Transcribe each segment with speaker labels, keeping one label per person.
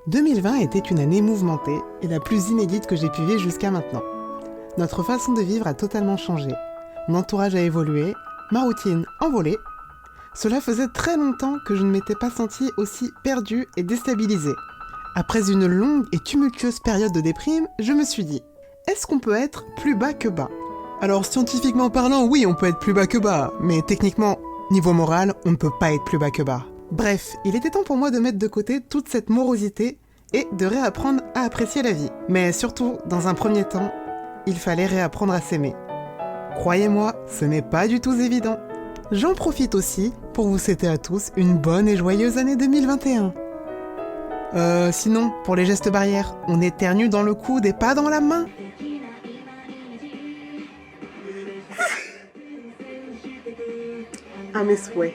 Speaker 1: 2020 était une année mouvementée et la plus inédite que j'ai pu vivre jusqu'à maintenant. Notre façon de vivre a totalement changé. Mon entourage a évolué, ma routine envolée. Cela faisait très longtemps que je ne m'étais pas sentie aussi perdue et déstabilisée. Après une longue et tumultueuse période de déprime, je me suis dit, est-ce qu'on peut être plus bas que bas ? Alors scientifiquement parlant, oui, on peut être plus bas que bas, mais techniquement, niveau moral, on ne peut pas être plus bas que bas. Bref, il était temps pour moi de mettre de côté toute cette morosité et de réapprendre à apprécier la vie. Mais surtout, dans un premier temps, il fallait réapprendre à s'aimer. Croyez-moi, ce n'est pas du tout évident. J'en profite aussi pour vous souhaiter à tous une bonne et joyeuse année 2021. Sinon, pour les gestes barrières, on éternue dans le coude et pas dans la main. À mes souhaits.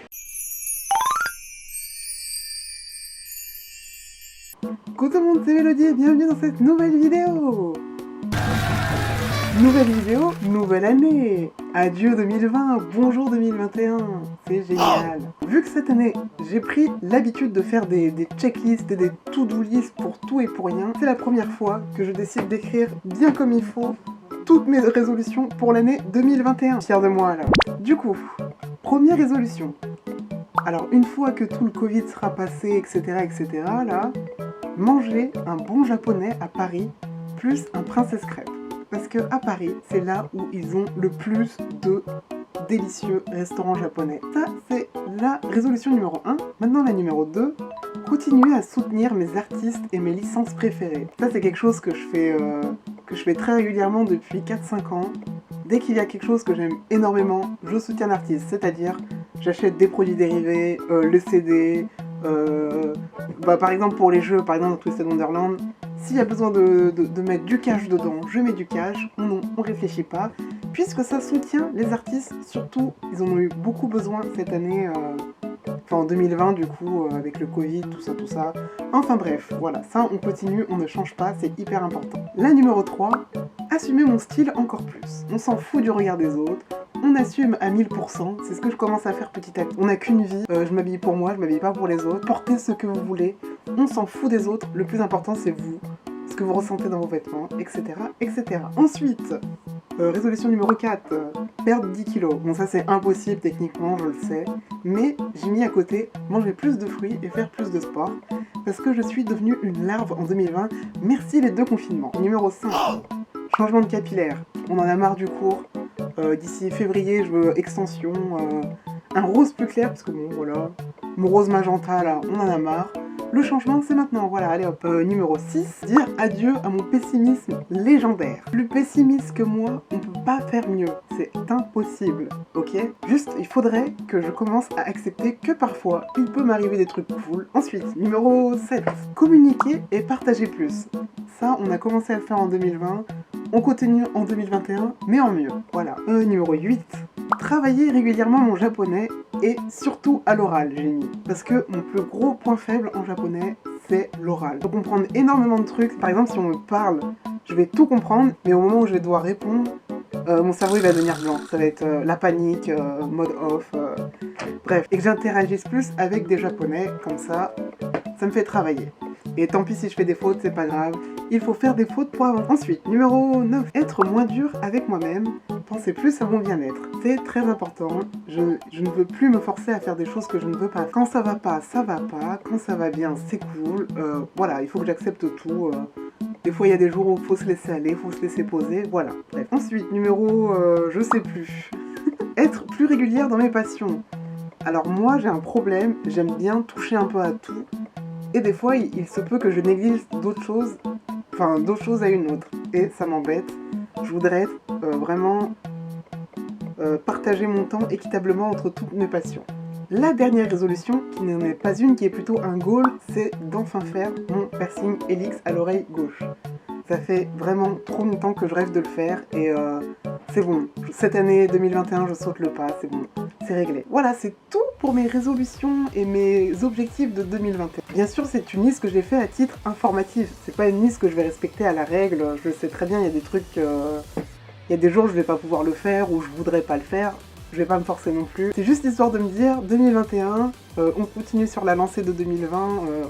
Speaker 1: Coucou tout le monde, c'est Mélodie et bienvenue dans cette nouvelle vidéo. Nouvelle vidéo, nouvelle année. Adieu 2020, bonjour 2021. C'est génial. Vu que cette année, j'ai pris l'habitude de faire des checklists et des to-do lists pour tout et pour rien, c'est la première fois que je décide d'écrire bien comme il faut toutes mes résolutions pour l'année 2021. Fier de moi là. Du coup, première résolution. Alors une fois que tout le Covid sera passé, etc., là, manger un bon japonais à Paris, plus un Princess Crêpe. Parce que à Paris, c'est là où ils ont le plus de délicieux restaurants japonais. Ça, c'est la résolution numéro 1. Maintenant, la numéro 2, continuer à soutenir mes artistes et mes licences préférées. Ça, c'est quelque chose que je fais très régulièrement depuis 4-5 ans. Dès qu'il y a quelque chose que j'aime énormément, je soutiens l'artiste. C'est-à-dire, j'achète des produits dérivés, le CD, par exemple pour les jeux, par exemple dans Twisted Wonderland, s'il y a besoin de mettre du cash dedans, je mets du cash, on réfléchit pas, puisque ça soutient les artistes, surtout, ils en ont eu beaucoup besoin cette année, en 2020 du coup, avec le Covid, tout ça. Enfin bref, voilà, ça on continue, on ne change pas, c'est hyper important. La numéro 3, assumer mon style encore plus. On s'en fout du regard des autres, on assume à 1000%, c'est ce que je commence à faire petit à petit. On n'a qu'une vie, je m'habille pour moi, je m'habille pas pour les autres. Portez ce que vous voulez, on s'en fout des autres, le plus important c'est vous, ce que vous ressentez dans vos vêtements, etc. Ensuite, résolution numéro 4, perdre 10 kilos. Bon ça c'est impossible techniquement, je le sais, mais j'ai mis à côté manger plus de fruits et faire plus de sport, parce que je suis devenue une larve en 2020, merci les 2 confinements. Numéro 5, changement de capillaire. On en a marre du court. D'ici février, je veux extension, un rose plus clair, parce que bon, voilà, mon rose magenta, là, on en a marre. Le changement, c'est maintenant, voilà, allez hop. Numéro 6, dire adieu à mon pessimisme légendaire. Plus pessimiste que moi, on peut pas faire mieux, c'est impossible, ok ? Juste, il faudrait que je commence à accepter que parfois, il peut m'arriver des trucs cool. Ensuite, numéro 7, communiquer et partager plus. Ça, on a commencé à le faire en 2020, on continue en 2021, mais en mieux, voilà. Numéro 8, travailler régulièrement mon japonais et surtout à l'oral, j'ai mis. Parce que mon plus gros point faible en japonais, c'est l'oral. Je peux comprendre énormément de trucs. Par exemple, si on me parle, je vais tout comprendre, mais au moment où je vais devoir répondre, mon cerveau il va devenir blanc. Ça va être la panique, mode off, bref. Et que j'interagisse plus avec des japonais, comme ça me fait travailler. Et tant pis si je fais des fautes, c'est pas grave. Il faut faire des fautes pour avancer. Ensuite, numéro 9, être moins dur avec moi-même, penser plus à mon bien-être. C'est très important. Je ne veux plus me forcer à faire des choses que je ne veux pas. Quand ça va pas, ça va pas. Quand ça va bien, c'est cool. Voilà, il faut que j'accepte tout. Des fois, il y a des jours où il faut se laisser aller, il faut se laisser poser. Voilà. Bref. Ensuite, numéro, je sais plus. Être plus régulière dans mes passions. Alors moi, j'ai un problème. J'aime bien toucher un peu à tout. Et des fois, il se peut que je néglige d'autres choses à une autre. Et ça m'embête. Je voudrais vraiment partager mon temps équitablement entre toutes mes passions. La dernière résolution, qui n'en est pas une, qui est plutôt un goal, c'est d'enfin faire mon piercing Helix à l'oreille gauche. Ça fait vraiment trop longtemps que je rêve de le faire et c'est bon. Cette année 2021, je saute le pas, c'est bon, c'est réglé. Voilà, c'est tout pour mes résolutions et mes objectifs de 2021. Bien sûr, c'est une liste que j'ai fait à titre informatif. C'est pas une liste que je vais respecter à la règle. Je le sais très bien, il y a des trucs, il y a des jours où je vais pas pouvoir le faire ou je voudrais pas le faire. je vais pas me forcer non plus. C'est juste histoire de me dire, 2021, on continue sur la lancée de 2020,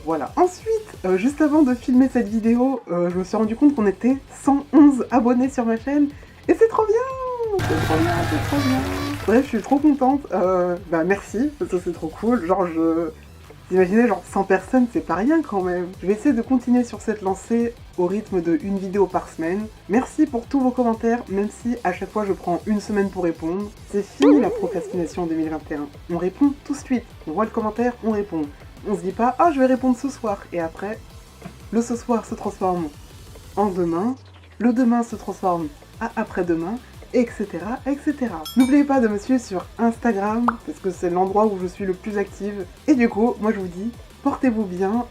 Speaker 1: voilà. Ensuite, juste avant de filmer cette vidéo, je me suis rendu compte qu'on était 111 abonnés sur ma chaîne, et c'est trop bien! C'est trop bien, c'est trop bien! Bref, je suis trop contente, bah merci, parce que c'est trop cool, genre vous imaginez, genre 100 personnes, c'est pas rien quand même. Je vais essayer de continuer sur cette lancée au rythme de une vidéo par semaine. Merci pour tous vos commentaires, même si à chaque fois je prends une semaine pour répondre. C'est fini la procrastination en 2021. On répond tout de suite. On voit le commentaire, on répond. On se dit pas, ah je vais répondre ce soir. Et après, le ce soir se transforme en demain. Le demain se transforme à après-demain. Etc, etc. N'oubliez pas de me suivre sur Instagram, parce que c'est l'endroit où je suis le plus active. Et du coup, moi je vous dis, portez-vous bien,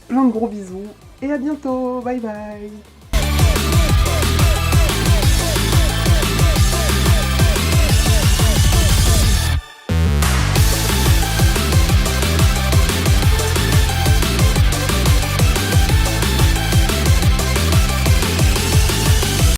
Speaker 1: plein de gros bisous, et à bientôt, bye bye.